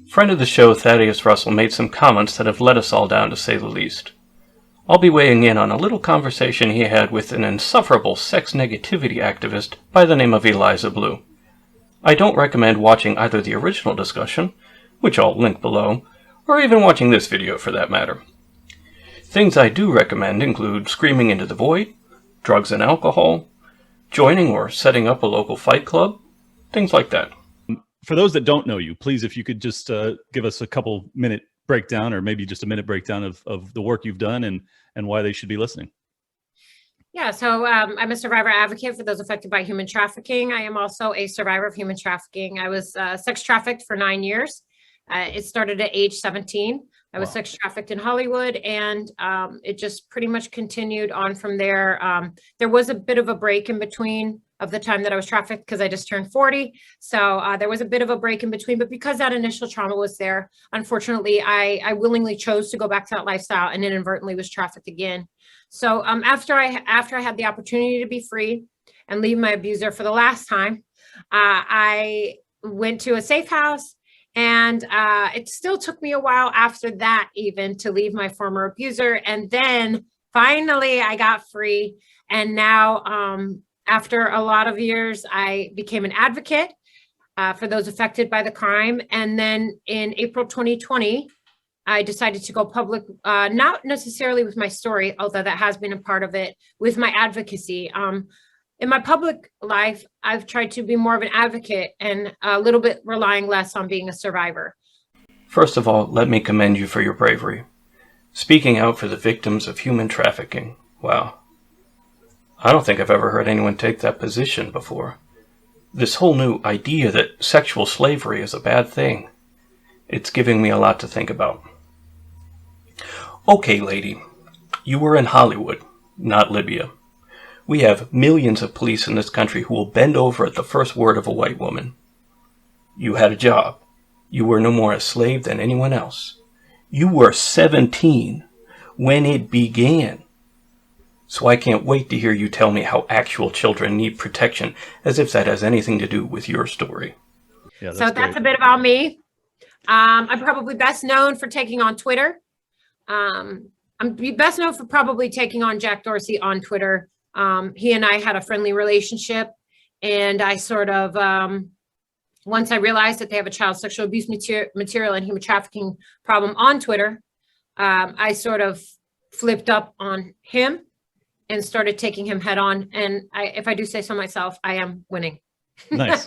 Friend of the show, Thaddeus Russell, made some comments that have let us all down, to say the least. I'll be weighing in on a little conversation he had with an insufferable sex negativity activist by the name of Eliza Bleu. I don't recommend watching either the original discussion, which I'll link below, or even watching this video for that matter. Things I do recommend include screaming into the void, drugs and alcohol, joining or setting up a local fight club, things like that. For those that don't know you, please, if you could just give us a couple minute breakdown, or maybe just a minute breakdown of the work you've done and why they should be listening. Yeah, so I'm a survivor advocate for those affected by human trafficking. I am also a survivor of human trafficking. I was sex trafficked for 9 years. It started at age 17. I was sex trafficked in Hollywood, and it just pretty much continued on from there. There was a bit of a break in between of the time that I was trafficked because I just turned 40. So there was a bit of a break in between, but because that initial trauma was there, unfortunately, I willingly chose to go back to that lifestyle and inadvertently was trafficked again. So after I had the opportunity to be free and leave my abuser for the last time, I went to a safe house. And it still took me a while after that even to leave my former abuser. And then finally I got free. And now after a lot of years, I became an advocate for those affected by the crime. And then in April 2020, I decided to go public, not necessarily with my story, although that has been a part of it, with my advocacy. In my public life, I've tried to be more of an advocate and a little bit relying less on being a survivor. First of all, let me commend you for your bravery. Speaking out for the victims of human trafficking. Wow. I don't think I've ever heard anyone take that position before. This whole new idea that sexual slavery is a bad thing. It's giving me a lot to think about. Okay, lady. You were in Hollywood, not Libya. We have millions of police in this country who will bend over at the first word of a white woman. You had a job. You were no more a slave than anyone else. You were 17 when it began. So I can't wait to hear you tell me how actual children need protection, as if that has anything to do with your story. Yeah, that's a bit about me. I'm probably best known for taking on Twitter. I'm best known for probably taking on Jack Dorsey on Twitter. He and I had a friendly relationship, and I sort of, once I realized that they have a child sexual abuse material and human trafficking problem on Twitter, I sort of flipped up on him and started taking him head on. And if I do say so myself, I am winning. Nice.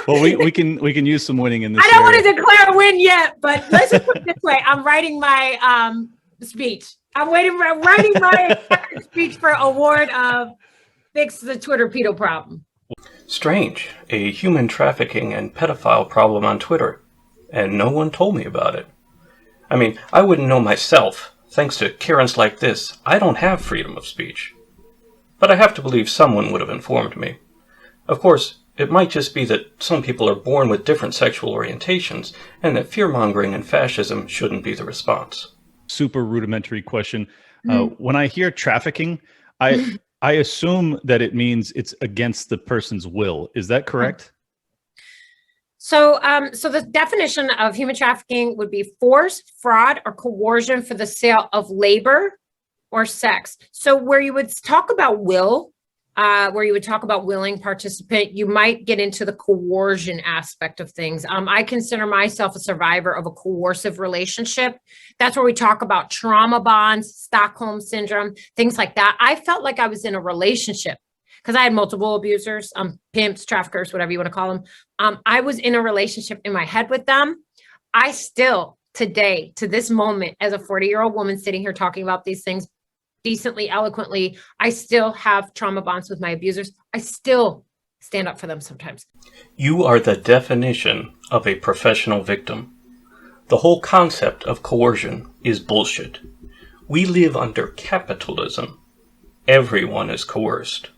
Well, we can use some winning in this. I don't want to declare a win yet, but let's just put it this way: I'm writing my speech. I'm writing my speech for award of fix the Twitter pedo problem. Strange. A human trafficking and pedophile problem on Twitter. And no one told me about it. I mean, I wouldn't know myself. Thanks to Karens like this, I don't have freedom of speech. But I have to believe someone would have informed me. Of course, it might just be that some people are born with different sexual orientations, and that fear-mongering and fascism shouldn't be the response. Super rudimentary question. When I hear trafficking, I assume that it means it's against the person's will. Is that correct? So the definition of human trafficking would be force, fraud, or coercion for the sale of labor or sex. So where you would talk about will, where you would talk about willing participant, you might get into the coercion aspect of things. I consider myself a survivor of a coercive relationship. That's where we talk about trauma bonds, Stockholm syndrome, things like that. I felt like I was in a relationship because I had multiple abusers, pimps, traffickers, whatever you want to call them. I was in a relationship in my head with them. I still, today, to this moment, as a 40-year-old woman sitting here talking about these things, decently eloquently, I still have trauma bonds with my abusers. I still stand up for them sometimes. You are the definition of a professional victim. The whole concept of coercion is bullshit. We live under capitalism. Everyone is coerced.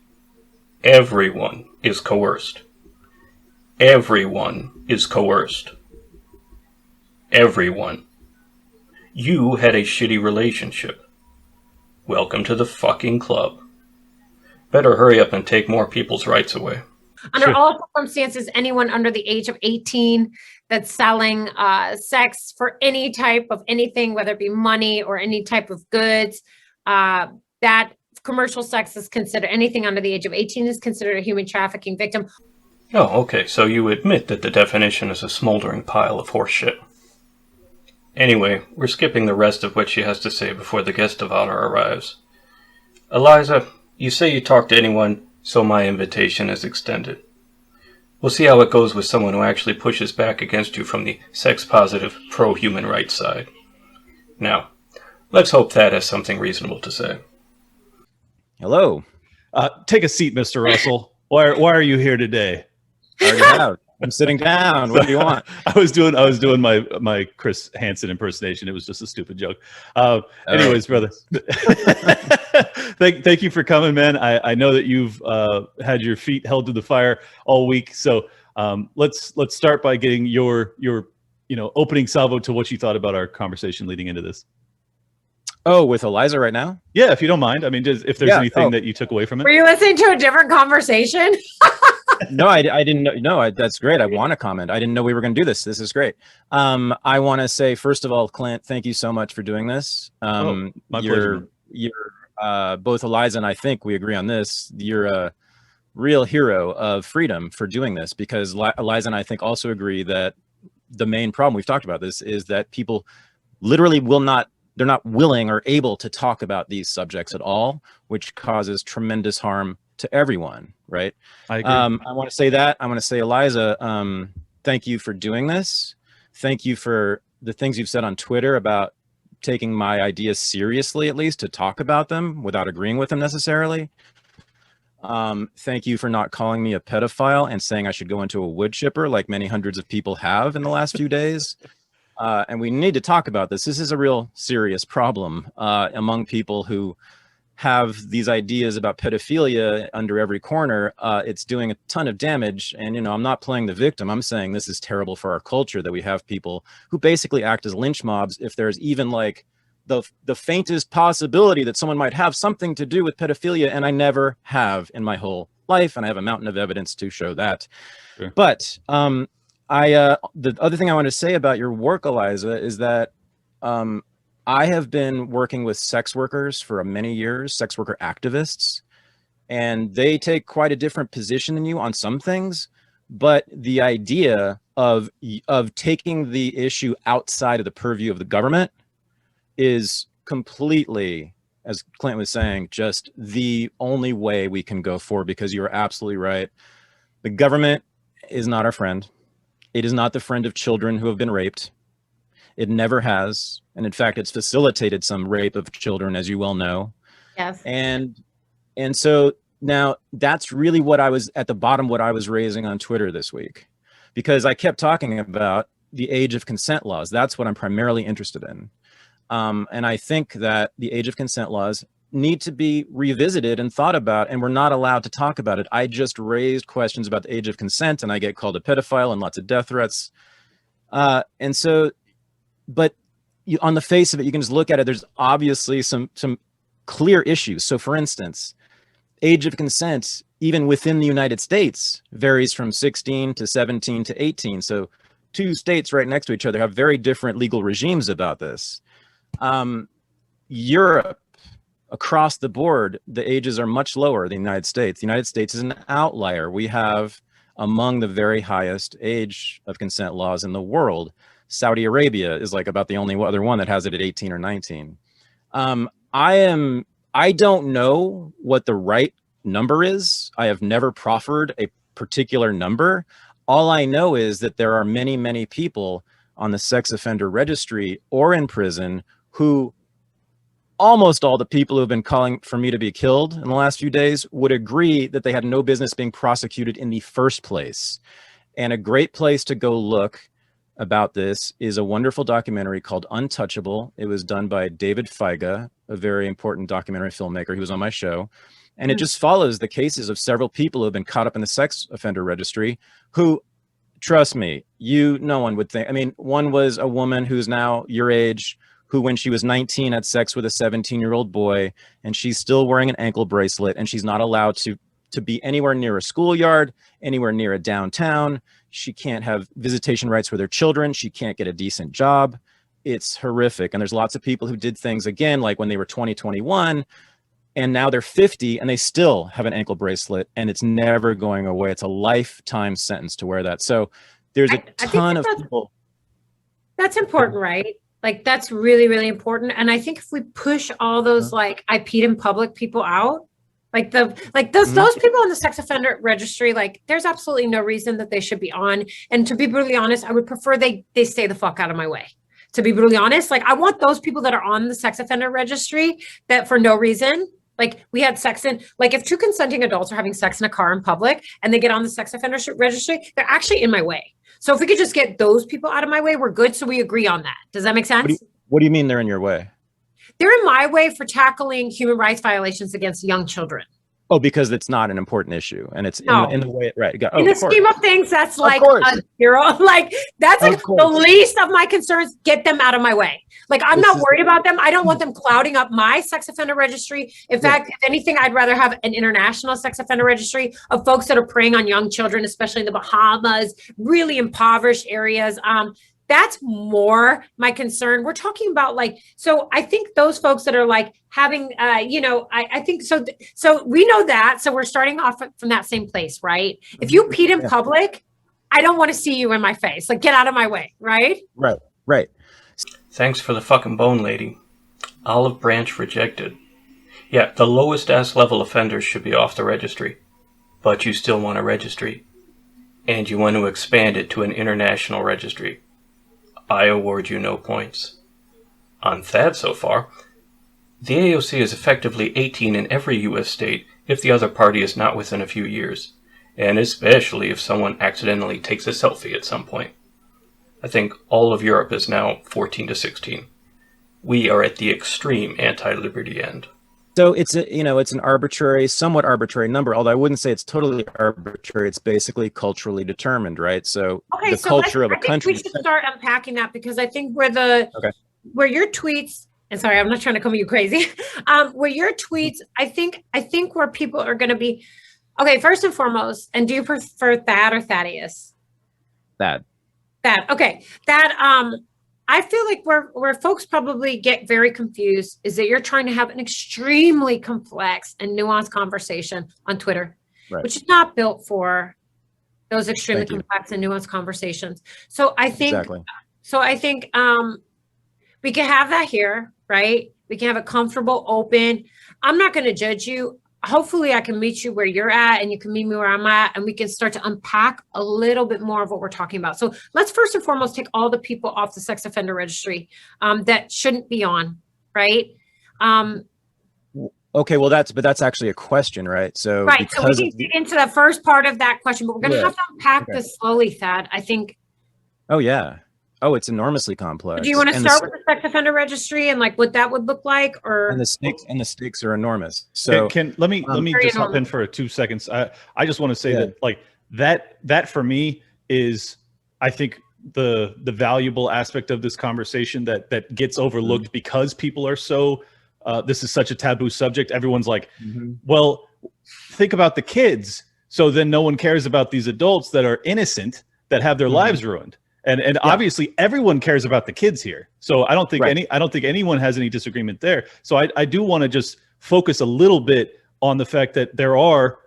Everyone is coerced. Everyone is coerced. Everyone. You had a shitty relationship. Welcome to the fucking club. Better hurry up and take more people's rights away. Under Sure. all circumstances, anyone under the age of 18 that's selling sex for any type of anything, whether it be money or any type of goods, that commercial sex is considered, anything under the age of 18 is considered a human trafficking victim. Oh, okay, so you admit that the definition is a smoldering pile of horse shit. Anyway, we're skipping the rest of what she has to say before the guest of honor arrives. Eliza, you say you talk to anyone, so my invitation is extended. We'll see how it goes with someone who actually pushes back against you from the sex-positive, pro-human rights side. Now, let's hope Thad has something reasonable to say. Hello. Take a seat, Mr. Russell. Why are you here today? I already have. I'm sitting down. What do you want? I was doing my Chris Hansen impersonation. It was just a stupid joke. Anyways, brother, thank you for coming, man. I know that you've had your feet held to the fire all week, so let's start by getting your opening salvo to what you thought about our conversation leading into this. Oh, with Eliza right now? Yeah, if you don't mind. I mean, just if there's anything that you took away from it. Were you listening to a different conversation? No, I didn't know. No, that's great. I want to comment. I didn't know we were going to do this. This is great. I want to say, first of all, Clint, thank you so much for doing this. My pleasure. You're both Eliza and I think we agree on this. You're a real hero of freedom for doing this, because Eliza and I think also agree that the main problem, we've talked about this, is that people literally they're not willing or able to talk about these subjects at all, which causes tremendous harm to everyone, right? I agree. I want to say that. I want to say, Eliza, thank you for doing this. Thank you for the things you've said on Twitter about taking my ideas seriously, at least to talk about them without agreeing with them necessarily. Thank you for not calling me a pedophile and saying I should go into a wood chipper like many hundreds of people have in the last few days. And we need to talk about this. This is a real serious problem among people who have these ideas about pedophilia under every corner. It's doing a ton of damage. And, I'm not playing the victim. I'm saying this is terrible for our culture, that we have people who basically act as lynch mobs if there's even like the faintest possibility that someone might have something to do with pedophilia. And I never have in my whole life. And I have a mountain of evidence to show that. Sure. But the other thing I want to say about your work, Eliza, is that I have been working with sex workers for many years, sex worker activists, and they take quite a different position than you on some things. But the idea of taking the issue outside of the purview of the government is completely, as Clint was saying, just the only way we can go forward, because you're absolutely right. The government is not our friend. It is not the friend of children who have been raped. It never has. And in fact, it's facilitated some rape of children, as you well know. Yes. And so now that's really what I was at the bottom, what I was raising on Twitter this week, because I kept talking about the age of consent laws. That's what I'm primarily interested in. And I think that the age of consent laws need to be revisited and thought about, and we're not allowed to talk about it. I just raised questions about the age of consent and I get called a pedophile and lots of death threats. And so, but on the face of it, you can just look at it. There's obviously some clear issues. So for instance, age of consent, even within the United States, varies from 16 to 17 to 18. So 2 states right next to each other have very different legal regimes about this. Europe, across the board, the ages are much lower than the United States. The United States is an outlier. We have among the very highest age of consent laws in the world. Saudi Arabia is like about the only other one that has it at 18 or 19. I don't know what the right number is. I have never proffered a particular number. All I know is that there are many, many people on the sex offender registry or in prison who, almost all the people who have been calling for me to be killed in the last few days would agree that they had no business being prosecuted in the first place. And a great place to go look about this is a wonderful documentary called Untouchable. It was done by David Feiga, a very important documentary filmmaker. He was on my show. And it just follows the cases of several people who have been caught up in the sex offender registry who, trust me, no one would think. I mean, one was a woman who's now your age, who when she was 19 had sex with a 17-year-old boy, and she's still wearing an ankle bracelet, and she's not allowed to to be anywhere near a schoolyard, anywhere near a downtown. She can't have visitation rights for their children. She can't get a decent job. It's horrific. And there's lots of people who did things again, like when they were 20, 21, and now they're 50 and they still have an ankle bracelet, and it's never going away. It's a lifetime sentence to wear that. So there's a ton of people. That's important, right? Like, that's really, really important. And I think if we push all those, like, I peed in public people out, like those people on the sex offender registry, like, there's absolutely no reason that they should be on. And to be brutally honest, I would prefer they stay the fuck out of my way. To be brutally honest, like, I want those people that are on the sex offender registry that for no reason, like, we had sex in, like, if two consenting adults are having sex in a car in public and they get on the sex offender registry, they're actually in my way. So if we could just get those people out of my way, we're good. So we agree on that. Does that make sense? What do you mean they're in your way? They're in my way for tackling human rights violations against young children. Oh, because it's not an important issue, and it's in the way, right? In the scheme of things, that's like a hero. Like, that's like the least of my concerns. Get them out of my way. Like, I'm not worried about them. I don't want them clouding up my sex offender registry. In fact, if anything, I'd rather have an international sex offender registry of folks that are preying on young children, especially in the Bahamas, really impoverished areas. That's more my concern. We're talking about, like, so I think those folks that are like having, I think so. So we know that. So we're starting off from that same place, right? If you peed in public, I don't want to see you in my face. Like, get out of my way, right? Right. Thanks for the fucking bone, lady. Olive branch rejected. Yeah, the lowest ass level offenders should be off the registry. But you still want a registry. And you want to expand it to an international registry. I award you no points. On Thad so far, the AOC is effectively 18 in every U.S. state if the other party is not within a few years, and especially if someone accidentally takes a selfie at some point. I think all of Europe is now 14 to 16. We are at the extreme anti-liberty end. So it's an arbitrary, somewhat arbitrary number, although I wouldn't say it's totally arbitrary. It's basically culturally determined, right? So the culture of a country. We should start unpacking that, because I think where your tweets, and sorry, I'm not trying to come at you crazy. Where your tweets, I think where people are going to be, okay, first and foremost, and do you prefer Thad or Thaddeus? Thad. Okay. I feel like where folks probably get very confused is that you're trying to have an extremely complex and nuanced conversation on Twitter, which is not built for those extremely complex and nuanced conversations. So I think, we can have that here, right? We can have a comfortable, open. I'm not going to judge you. Hopefully I can meet you where you're at and you can meet me where I'm at, and we can start to unpack a little bit more of what we're talking about. So let's first and foremost take all the people off the sex offender registry that shouldn't be on, right? Okay, well that's actually a question, right? So so we can get into the first part of that question, but we're going to have to unpack this slowly, Thad, I think. Oh yeah. Oh, it's enormously complex. Do you want to start with the sex offender registry and like what that would look like, or? And the stakes are enormous. So let me just hop in for 2 seconds. I just want to say that, like, that for me is, I think, the valuable aspect of this conversation that gets overlooked because people are so this is such a taboo subject. Everyone's like, well, think about the kids. So then no one cares about these adults that are innocent, that have their lives ruined. And obviously everyone cares about the kids here. So I don't think anyone has any disagreement there. So I do want to just focus a little bit on the fact that there are,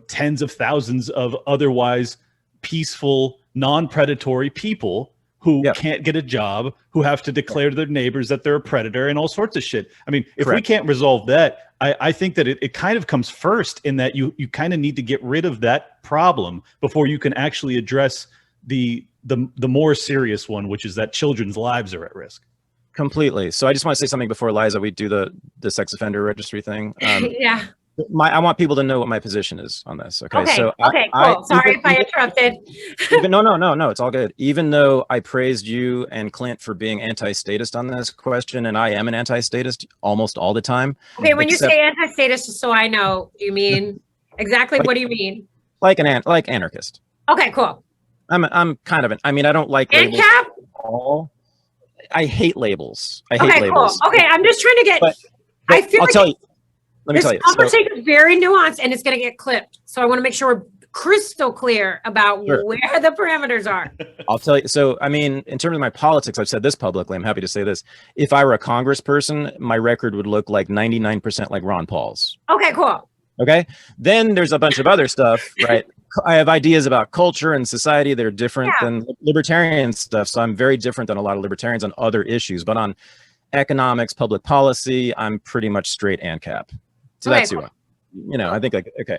tens of thousands of otherwise peaceful, non-predatory people who can't get a job, who have to declare to their neighbors that they're a predator and all sorts of shit. I mean, if we can't resolve that, I think that it kind of comes first, in that you kind of need to get rid of that problem before you can actually address the more serious one, which is that children's lives are at risk. Completely. So I just want to say something before, Eliza, we do the sex offender registry thing. I want people to know what my position is on this. Okay. So cool. Sorry if I interrupted. No, it's all good. Even though I praised you and Clint for being anti-statist on this question, and I am an anti-statist almost all the time. Okay, when you say anti-statist, just so I know, do you mean exactly what do you mean? Like anarchist. Okay, cool. I'm kind of I don't like labels at all. I hate labels. I hate labels. Cool. Okay, I'm just trying to get. But I feel I'll tell you. let me tell you. This conversation is very nuanced and it's going to get clipped. So I want to make sure we're crystal clear about where the parameters are. I'll tell you. So, I mean, in terms of my politics, I've said this publicly. I'm happy to say this. If I were a congressperson, my record would look like 99% like Ron Paul's. Okay, cool. Okay. Then there's a bunch of other stuff, right? I have ideas about culture and society that are different than libertarian stuff. So I'm very different than a lot of libertarians on other issues. But on economics, public policy, I'm pretty much straight ANCAP. So that's who I think okay.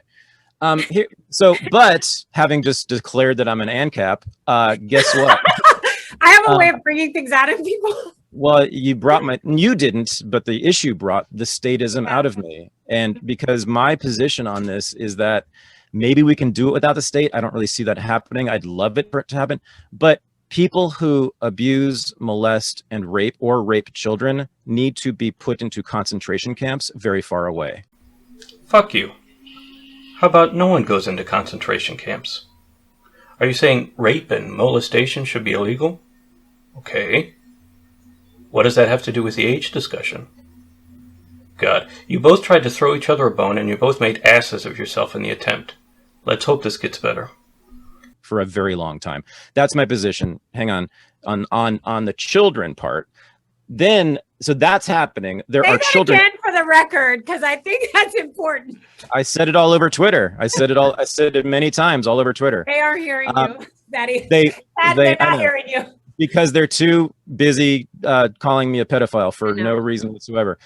But having just declared that I'm an ANCAP, guess what? I have a way of bringing things out of people. Well, you didn't, but the issue brought the statism out of me. And because my position on this is that maybe we can do it without the state. I don't really see that happening. I'd love it for it to happen. But people who abuse, molest, and rape children need to be put into concentration camps very far away. Fuck you. How about no one goes into concentration camps? Are you saying rape and molestation should be illegal? Okay. What does that have to do with the age discussion? God, you both tried to throw each other a bone and you both made asses of yourself in the attempt. Let's hope this gets better. For a very long time. That's my position. Hang on the children part. Then, so that's happening. There are children. Again for the record, because I think that's important. I said it all over Twitter. I said it many times all over Twitter. They are hearing you, Daddy. They're not hearing you. Because they're too busy calling me a pedophile for no reason whatsoever.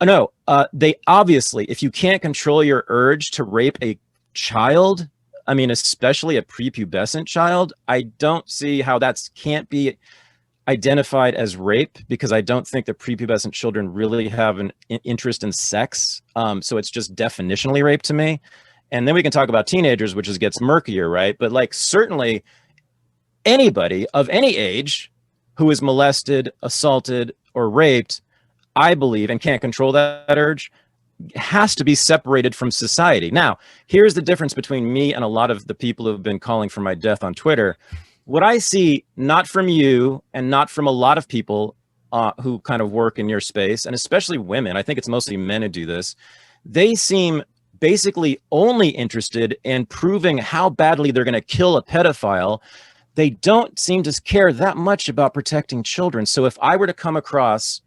No, they obviously, if you can't control your urge to rape a child, I mean, especially a prepubescent child, I don't see how that can't be identified as rape, because I don't think that prepubescent children really have an interest in sex. So it's just definitionally rape to me. And then we can talk about teenagers, which gets murkier, right? But like certainly anybody of any age who is molested, assaulted, or raped, I believe, and can't control that urge, has to be separated from society. Now, here's the difference between me and a lot of the people who have been calling for my death on Twitter. What I see, not from you and not from a lot of people who kind of work in your space, and especially women, I think it's mostly men who do this, they seem basically only interested in proving how badly they're going to kill a pedophile. They don't seem to care that much about protecting children. So if I were to come across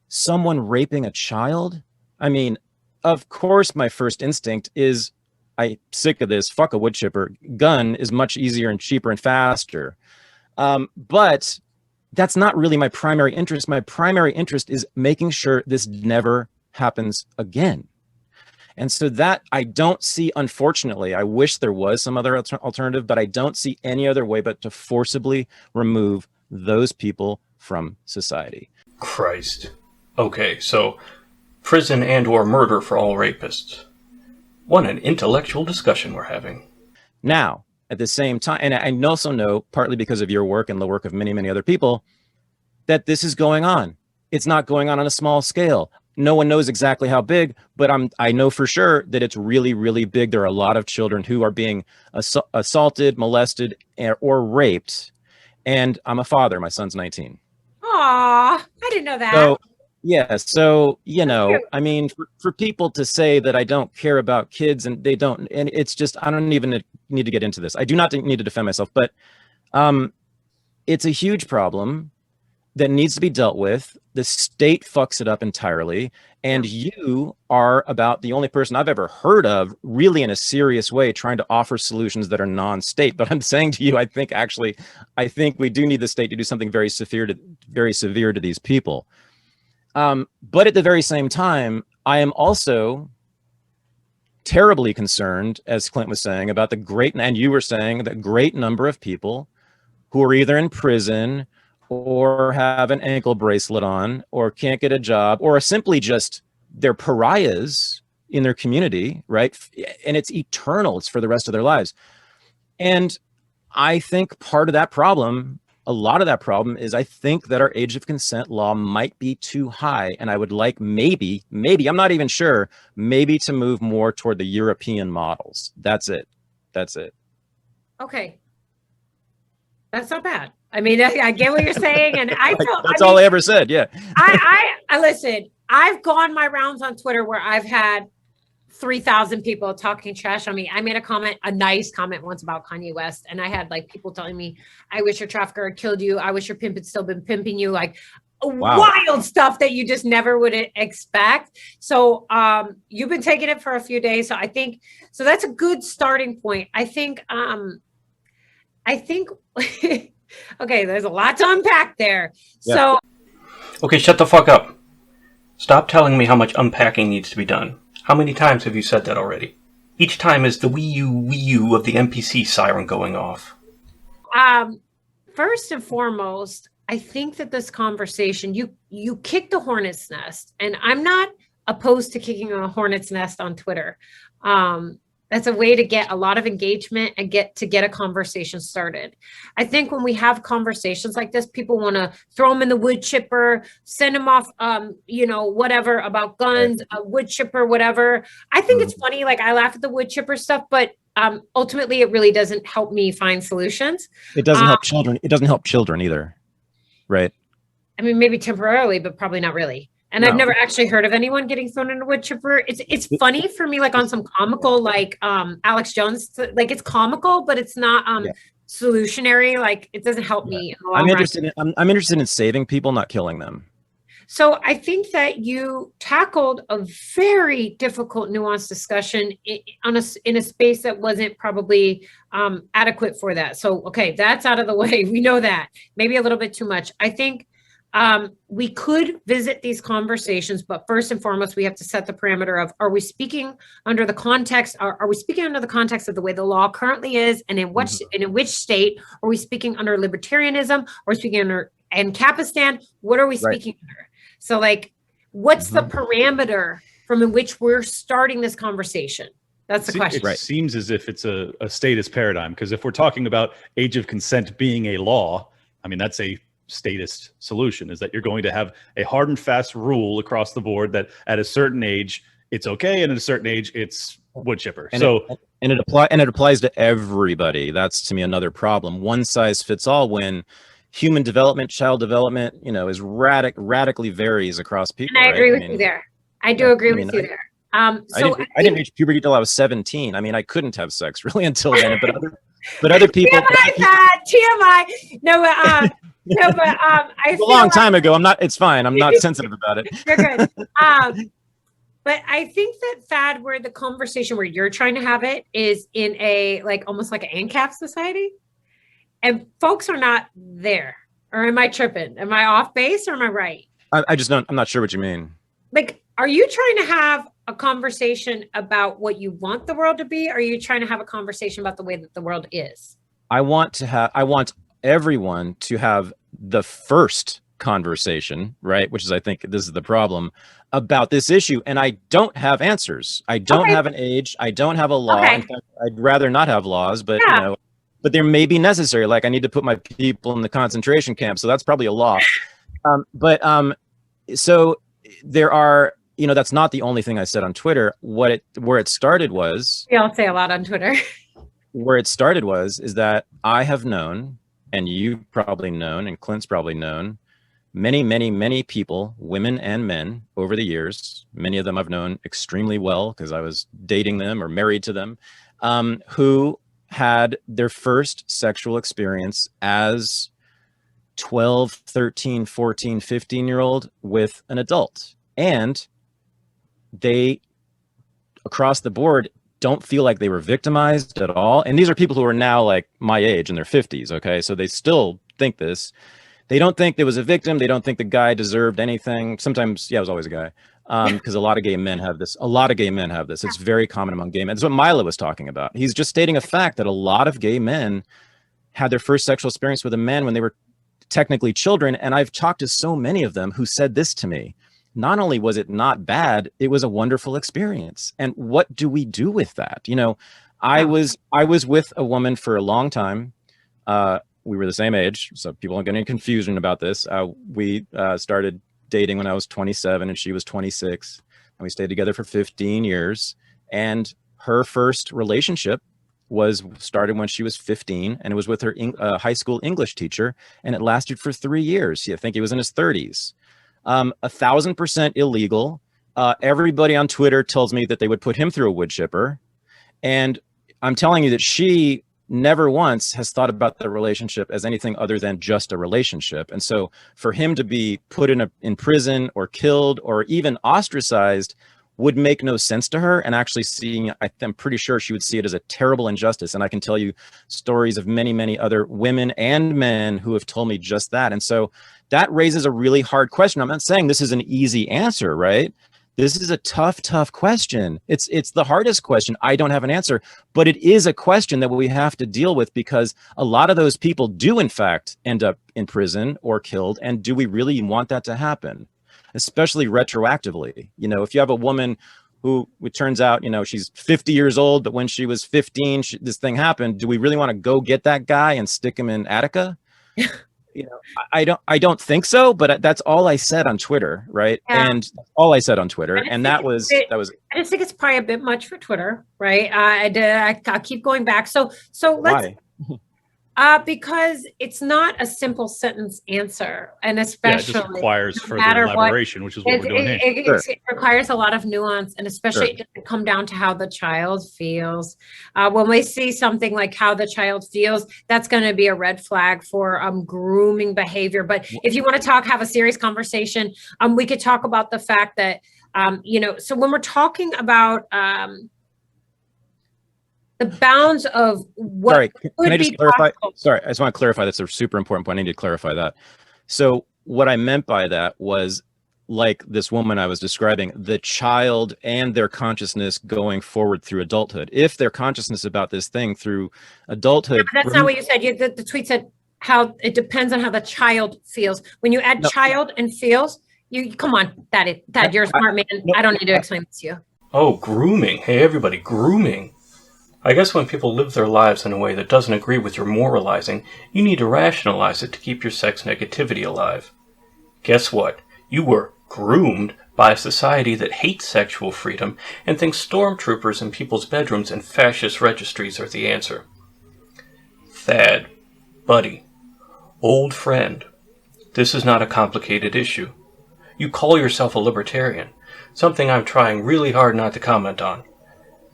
someone raping a child, I mean, of course, my first instinct is, I'm sick of this, fuck a wood chipper. Gun is much easier and cheaper and faster. But that's not really my primary interest. My primary interest is making sure this never happens again. And so that I don't see, unfortunately, I wish there was some other alternative, but I don't see any other way but to forcibly remove those people from society. Christ. Okay, so prison and or murder for all rapists. What an intellectual discussion we're having. Now, at the same time, and I also know, partly because of your work and the work of many, many other people, that this is going on. It's not going on a small scale. No one knows exactly how big, but I know for sure that it's really, really big. There are a lot of children who are being assaulted, molested, or raped. And I'm a father. My son's 19. Aw, I didn't know that. So, yeah. So, you know, I mean, for people to say that I don't care about kids and they don't, and it's just, I don't even need to get into this. I do not need to defend myself, but it's a huge problem that needs to be dealt with. The state fucks it up entirely. And you are about the only person I've ever heard of really in a serious way trying to offer solutions that are non-state. But I'm saying to you, I think we do need the state to do something very severe to these people. But at the very same time, I am also terribly concerned, as Clint was saying, about and you were saying, the great number of people who are either in prison or have an ankle bracelet on, or can't get a job, or are simply just, they're pariahs in their community, right? And it's eternal. It's for the rest of their lives. And I think part of that problem, a lot of that problem, is I think that our age of consent law might be too high. And I would like maybe, I'm not even sure, maybe to move more toward the European models. That's it. Okay. That's not bad. I mean, I get what you're saying, and I feel that's all I ever said. Yeah. I listen. I've gone my rounds on Twitter where I've had 3,000 people talking trash on me. I made a nice comment once about Kanye West, and I had like people telling me, I wish your trafficker had killed you. I wish your pimp had still been pimping you. Like wild stuff that you just never would expect. So you've been taking it for a few days. So I think, so that's a good starting point. I think, okay, there's a lot to unpack there. Yeah. So. Okay, shut the fuck up. Stop telling me how much unpacking needs to be done. How many times have you said that already? Each time is the wee you of the NPC siren going off. First and foremost, I think that this conversation, you kicked a hornet's nest, and I'm not opposed to kicking a hornet's nest on Twitter. That's a way to get a lot of engagement and get a conversation started. I think when we have conversations like this, people want to throw them in the wood chipper, send them off, whatever about guns, a wood chipper, whatever. I think it's funny. Like, I laugh at the wood chipper stuff, but ultimately it really doesn't help me find solutions. It doesn't help children. It doesn't help children either. Right. I mean, maybe temporarily, but probably not really. And no. I've never actually heard of anyone getting thrown in a wood chipper. It's funny for me, like on some comical, like Alex Jones, like it's comical, but it's not solutionary. Like it doesn't help me. In the long run. I'm interested in saving people, not killing them. So I think that you tackled a very difficult, nuanced discussion in a space that wasn't probably adequate for that. So, okay, that's out of the way. We know that. Maybe a little bit too much. I think we could visit these conversations, but first and foremost, we have to set the parameter of, are we speaking under the context, are we speaking under the context of the way the law currently is, and in which state? Are we speaking under libertarianism? Are we speaking under Ancapistan? What are we speaking under? So like, what's the parameter from in which we're starting this conversation? That's the question. It seems as if it's a statist paradigm, because if we're talking about age of consent being a law, I mean, that's a statist solution, is that you're going to have a hard and fast rule across the board that at a certain age it's okay, and at a certain age it's wood chipper. And it applies to everybody. That's, to me, another problem. One size fits all when human development, child development, is radically varies across people. And I agree with you there. I do agree with you there. I didn't reach puberty till I was 17. I mean, I couldn't have sex really until then. But other people. TMI. No, but I feel a long time ago. I'm not. It's fine. I'm not sensitive about it. You're good. But I think that, Thad, where the conversation where you're trying to have it is in a almost like an ANCAP society. And folks are not there. Or am I tripping? Am I off base or am I right? I just don't. I'm not sure what you mean. Like, are you trying to have a conversation about what you want the world to be? Or are you trying to have a conversation about the way that the world is? I want everyone to have the first conversation, right? Which is, I think this is the problem about this issue. And I don't have answers. I don't have an age. I don't have a law. In fact, I'd rather not have laws, but but they may be necessary. Like, I need to put my people in the concentration camp. So that's probably a law. So there are, that's not the only thing I said on Twitter. Where it started was, we all say a lot on Twitter. Where it started is that I have known, and you've probably known, and Clint's probably known, many, many, many people, women and men, over the years. Many of them I've known extremely well because I was dating them or married to them, who had their first sexual experience as 12, 13, 14, 15-year-old with an adult. And they, across the board, don't feel like they were victimized at all. And these are people who are now like my age in their 50s, okay? So they still think this. They don't think there was a victim. They don't think the guy deserved anything. Sometimes, it was always a guy. Because a lot of gay men have this. It's very common among gay men. That's what Milo was talking about. He's just stating a fact that a lot of gay men had their first sexual experience with a man when they were technically children. And I've talked to so many of them who said this to me. Not only was it not bad, it was a wonderful experience. And what do we do with that? I was with a woman for a long time. We were the same age, so people aren't getting confusion about this. We started dating when I was 27 and she was 26, and we stayed together for 15 years. And her first relationship started when she was 15, and it was with her high school English teacher, and it lasted for 3 years. I think he was in his 30s. 1,000% illegal. Everybody on Twitter tells me that they would put him through a wood chipper. And I'm telling you that she never once has thought about the relationship as anything other than just a relationship. And so for him to be put in prison or killed or even ostracized would make no sense to her. And actually I'm pretty sure she would see it as a terrible injustice. And I can tell you stories of many, many other women and men who have told me just that. And so that raises a really hard question. I'm not saying this is an easy answer, right? This is a tough, tough question. It's the hardest question. I don't have an answer, but it is a question that we have to deal with because a lot of those people do in fact end up in prison or killed. And do we really want that to happen? Especially retroactively. You know, if you have a woman who it turns out, you know, she's 50 years old, but when she was 15, this thing happened. Do we really want to go get that guy and stick him in Attica? You know, I don't think so, but that's all I said on Twitter, right? Yeah. And all I said on Twitter, and that was. I just think it's probably a bit much for Twitter, right? I keep going back. So let's. Why? Because it's not a simple sentence answer, and especially it just requires further elaboration, which is what we're doing here. It requires a lot of nuance, and especially it doesn't come down to how the child feels. When we see something like how the child feels, that's going to be a red flag for grooming behavior. But if you want to have a serious conversation, we could talk about the fact that so when we're talking about the bounds of what. Sorry, can I just clarify? Sorry, I just want to clarify. That's a super important point. I need to clarify that. So what I meant by that was, like this woman I was describing, the child and their consciousness going forward through adulthood. If their consciousness about this thing through adulthood. Yeah, that's not what you said. The tweet said how it depends on how the child feels. When you add child and feels, you come on, Thad, you're a smart man. I don't need to explain this to you. Oh, grooming. Hey, everybody, grooming. I guess when people live their lives in a way that doesn't agree with your moralizing, you need to rationalize it to keep your sex negativity alive. Guess what? You were groomed by a society that hates sexual freedom and thinks stormtroopers in people's bedrooms and fascist registries are the answer. Thad, buddy, old friend, this is not a complicated issue. You call yourself a libertarian, something I'm trying really hard not to comment on.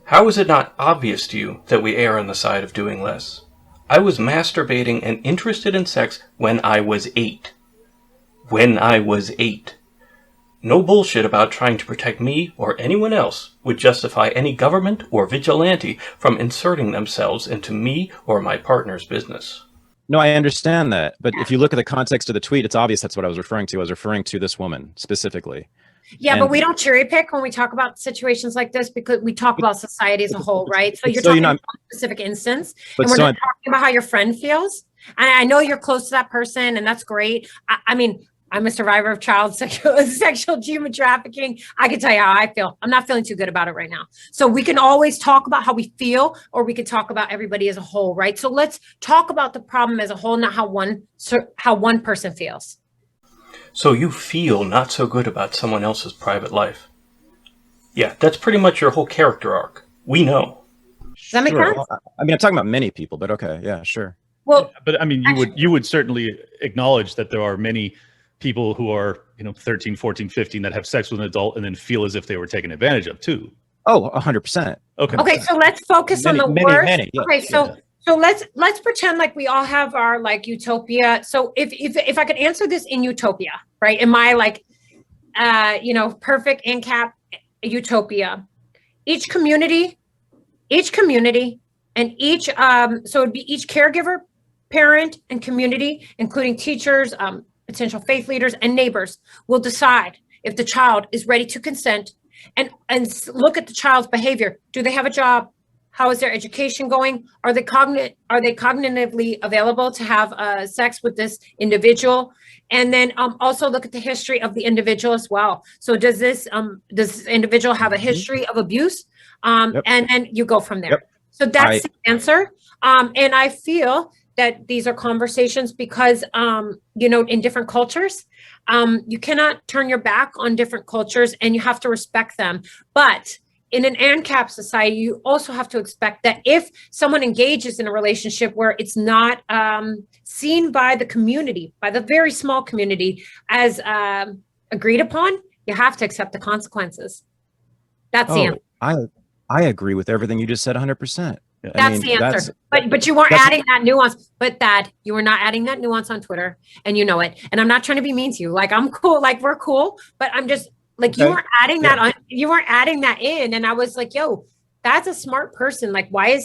How is it not obvious to you that we err on the side of doing less? I was masturbating and interested in sex when I was 8. When I was 8. No bullshit about trying to protect me or anyone else would justify any government or vigilante from inserting themselves into me or my partner's business. No, I understand that. But if you look at the context of the tweet, it's obvious that's what I was referring to. I was referring to this woman specifically. Yeah, but we don't cherry pick when we talk about situations like this because we talk about society as a whole, right? So you're talking about a specific instance, and we're not talking about how your friend feels. And I know you're close to that person, and that's great. I mean, I'm a survivor of child sexual human trafficking. I can tell you how I feel. I'm not feeling too good about it right now. So we can always talk about how we feel, or we could talk about everybody as a whole, right? So let's talk about the problem as a whole, not how one person feels. So you feel not so good about someone else's private life. Yeah, that's pretty much your whole character arc. We know. Does that make sense? Well, I mean, I'm talking about many people, but okay, yeah, sure. Well, but I mean, you would certainly acknowledge that there are many people who are, 13, 14, 15 that have sex with an adult and then feel as if they were taken advantage of too. Oh, 100%. Okay, so let's focus on the worst. Yeah, okay, so let's pretend like we all have our like utopia. So if I could answer this in utopia, right? In my perfect ANCAP utopia, each community and each so it'd be each caregiver, parent, and community, including teachers, potential faith leaders, and neighbors, will decide if the child is ready to consent and look at the child's behavior. Do they have a job? How is their education going? Are they cognitively available to have sex with this individual? And then also look at the history of the individual as well. So does this individual have a history of abuse? Yep. And then you go from there. Yep. So that's the answer. And I feel that these are conversations because, in different cultures, you cannot turn your back on different cultures and you have to respect them. But in an ANCAP society, you also have to expect that if someone engages in a relationship where it's not seen by the community, by the very small community, as a agreed upon, you have to accept the consequences. That's the answer. I agree with everything you just said 100%. That's the answer. But you weren't adding that nuance. But Thad, you were not adding that nuance on Twitter, and you know it. And I'm not trying to be mean to you. Like, I'm cool. Like, we're cool. But I'm just like, you weren't adding that on. You weren't adding that in. And I was like, yo, that's a smart person. Like, why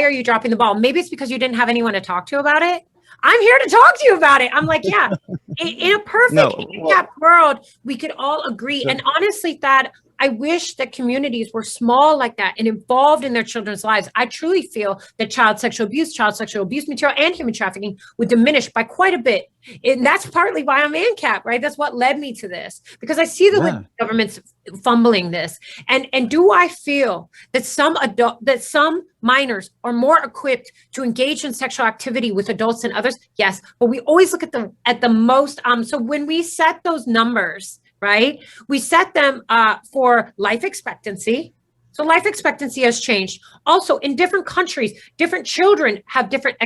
are you dropping the ball? Maybe it's because you didn't have anyone to talk to about it. I'm here to talk to you about it. I'm like, yeah, in a perfect world, we could all agree. And honestly, Thad, I wish that communities were small like that and involved in their children's lives. I truly feel that child sexual abuse material, and human trafficking would diminish by quite a bit. And that's partly why I'm ANCAP, right? That's what led me to this, because I see the government's fumbling this. And do I feel that some minors are more equipped to engage in sexual activity with adults than others? Yes, but we always look at the most. So when we set those numbers, right, we set them for life expectancy. So life expectancy has changed. Also, in different countries, different children have different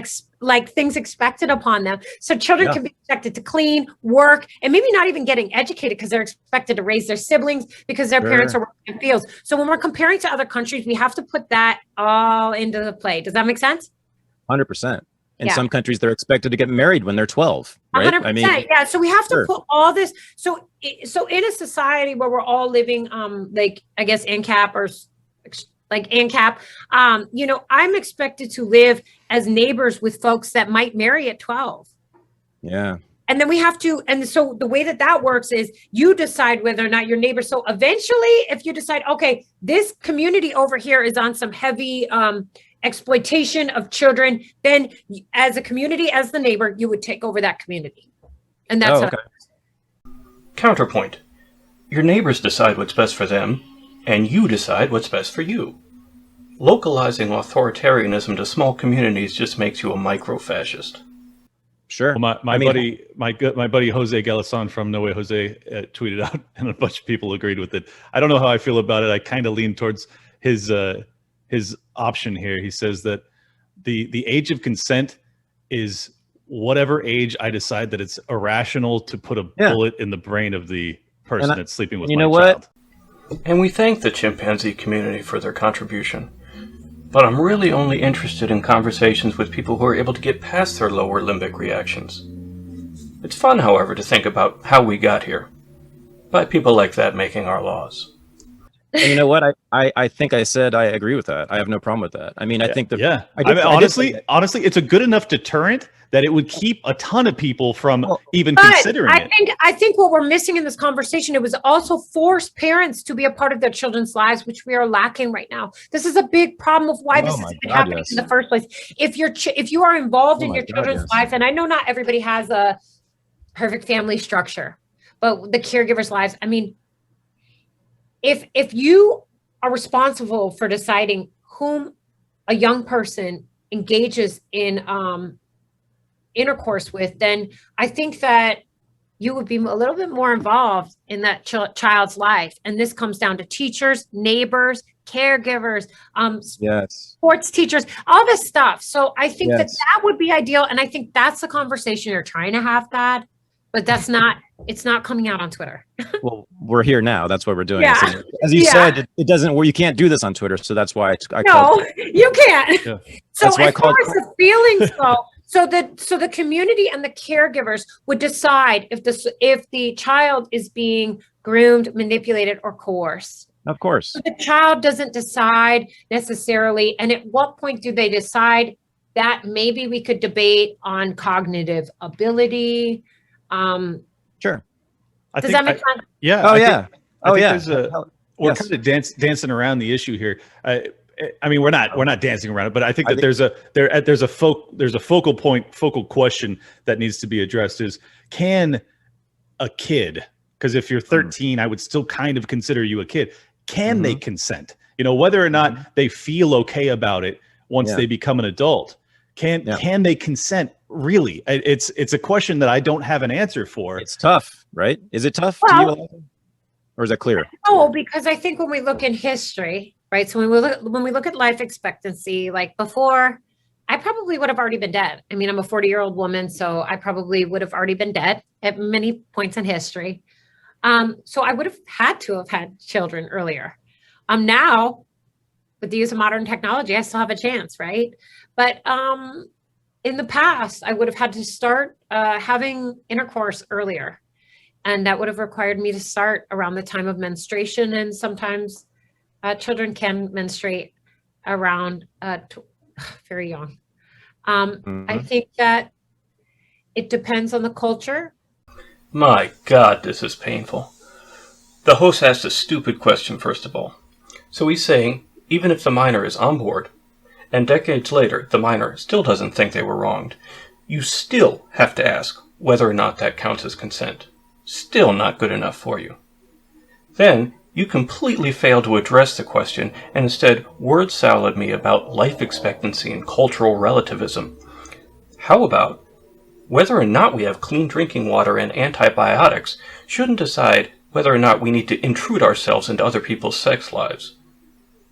things expected upon them. So children can be expected to clean, work, and maybe not even getting educated because they're expected to raise their siblings because their parents are working in fields. So when we're comparing to other countries, we have to put that all into the play. Does that make sense? 100%. In some countries, they're expected to get married when they're 12, right? 100%. I mean, yeah. So we have to put all this. So in a society where we're all living, like, I guess, ANCAP or like ANCAP, I'm expected to live as neighbors with folks that might marry at 12. Yeah. And then we have to, and so the way that works is you decide whether or not your neighbor. So eventually, if you decide, okay, this community over here is on some heavy, exploitation of children, then as a community, as the neighbor, you would take over that community. And that's Counterpoint. Your neighbors decide what's best for them, and you decide what's best for you. Localizing authoritarianism to small communities just makes you a micro-fascist. Sure. Well, my buddy Jose Galasan from No Way Jose tweeted out, and a bunch of people agreed with it. I don't know how I feel about it. I kind of lean towards his option here. He says that the age of consent is whatever age I decide that it's irrational to put a bullet in the brain of the person that's sleeping with my child. And we thank the chimpanzee community for their contribution. But I'm really only interested in conversations with people who are able to get past their lower limbic reactions. It's fun, however, to think about how we got here, by people like that making our laws. And you know what? I think I said I agree with that. I have no problem with that. I mean, I think that honestly, it's a good enough deterrent that it would keep a ton of people from even considering it. I think what we're missing in this conversation, it was also force parents to be a part of their children's lives, which we are lacking right now. This is a big problem of why this is happening in the first place. If you are involved in your children's lives, and I know not everybody has a perfect family structure, but the caregivers' lives, I mean, if you are responsible for deciding whom a young person engages in intercourse with, then I think that you would be a little bit more involved in that child's life. And this comes down to teachers, neighbors, caregivers, sports teachers, all this stuff. So I think that would be ideal. And I think that's the conversation you're trying to have, Thad, but it's not coming out on Twitter. Well, we're here now. That's what we're doing. Yeah. So, as you said, it doesn't, you can't do this on Twitter. So that's why you can't. Yeah. So as far as the feelings go, so the community and the caregivers would decide if the child is being groomed, manipulated, or coerced. Of course. But the child doesn't decide necessarily. And at what point do they decide that? Maybe we could debate on cognitive ability. Sure. Does that make sense? Yeah. We're kind of dancing around the issue here. I mean, we're not dancing around it, but I think that there's a focal question that needs to be addressed is, can a kid, because if you're 13, I would still kind of consider you a kid. Can they consent? Whether or not they feel okay about it once they become an adult. Can they consent? Really? It's a question that I don't have an answer for. It's tough, right? Is it tough to you, or is that clear? No, because I think when we look in history, right? So when we look at life expectancy, like before, I probably would have already been dead. I mean, I'm a 40-year-old woman, so I probably would have already been dead at many points in history. So I would have had to have had children earlier. Now, with the use of modern technology, I still have a chance, right? But in the past, I would have had to start having intercourse earlier. And that would have required me to start around the time of menstruation. And sometimes children can menstruate around very young. I think that it depends on the culture. My God, this is painful. The host asked a stupid question, first of all. So he's saying, even if the minor is on board, and decades later the minor still doesn't think they were wronged, you still have to ask whether or not that counts as consent. Still not good enough for you. Then, you completely fail to address the question and instead word salad me about life expectancy and cultural relativism. How about whether or not we have clean drinking water and antibiotics shouldn't decide whether or not we need to intrude ourselves into other people's sex lives?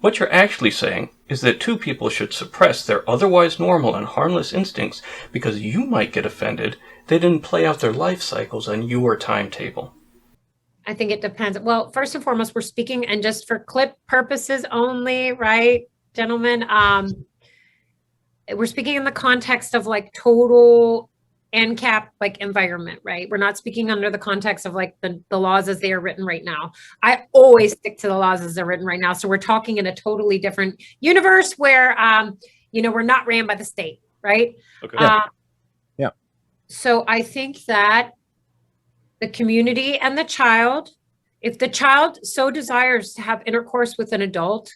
What you're actually saying is that two people should suppress their otherwise normal and harmless instincts because you might get offended they didn't play out their life cycles on your timetable. I think it depends. Well, first and foremost, we're speaking, and just for clip purposes only, right, gentlemen? We're speaking in the context of like total ANCAP like environment, right? We're not speaking under the context of like the laws as they are written right now. I always stick to the laws as they're written right now. So we're talking in a totally different universe where, we're not ran by the state, right? Okay. Yeah. So I think that the community and the child, if the child so desires to have intercourse with an adult,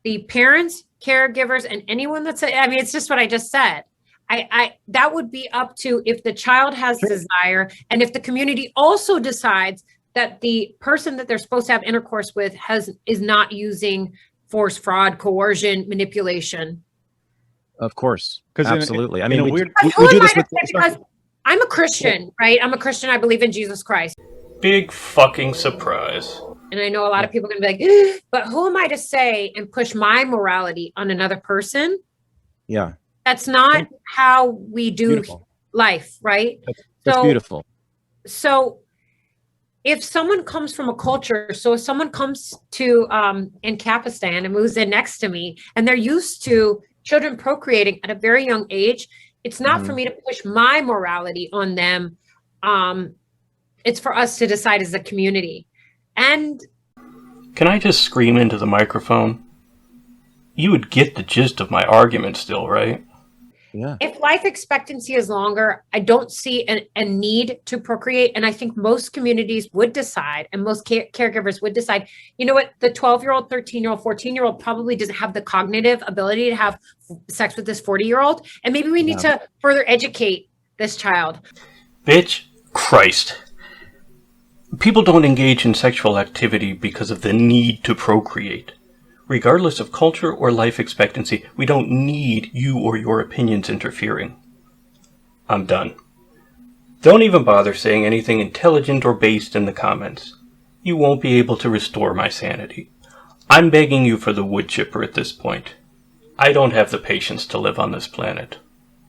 the parents, caregivers, and anyone it's just what I just said. That would be up to if the child has desire, and if the community also decides that the person that they're supposed to have intercourse with is not using force, fraud, coercion, manipulation. Of course. Because Absolutely. in I mean, a we weird- do this with because I'm a Christian, right? I'm a Christian. I believe in Jesus Christ. Big fucking surprise. And I know a lot of people are going to be like, but who am I to say and push my morality on another person? Yeah. That's not how we do Beautiful. life, right? That's So- beautiful. So if someone comes from a culture, so if someone comes to Ancapistan and moves in next to me and they're used to children procreating at a very young age, it's not for me to push my morality on them. It's for us to decide as a community. And Can I just scream into the microphone? You would get the gist of my argument still, right? Yeah. if life expectancy is longer, I don't see a need to procreate. And I think most communities would decide, and most caregivers would decide, you know what, the 12-year-old, 13-year-old, 14-year-old probably doesn't have the cognitive ability to have sex with this 40-year-old. And maybe we need to further educate this child. Bitch, Christ. People don't engage in sexual activity because of the need to procreate. Regardless of culture or life expectancy, we don't need you or your opinions interfering. I'm done. Don't even bother saying anything intelligent or based in the comments. You won't be able to restore my sanity. I'm begging you for the wood chipper at this point. I don't have the patience to live on this planet.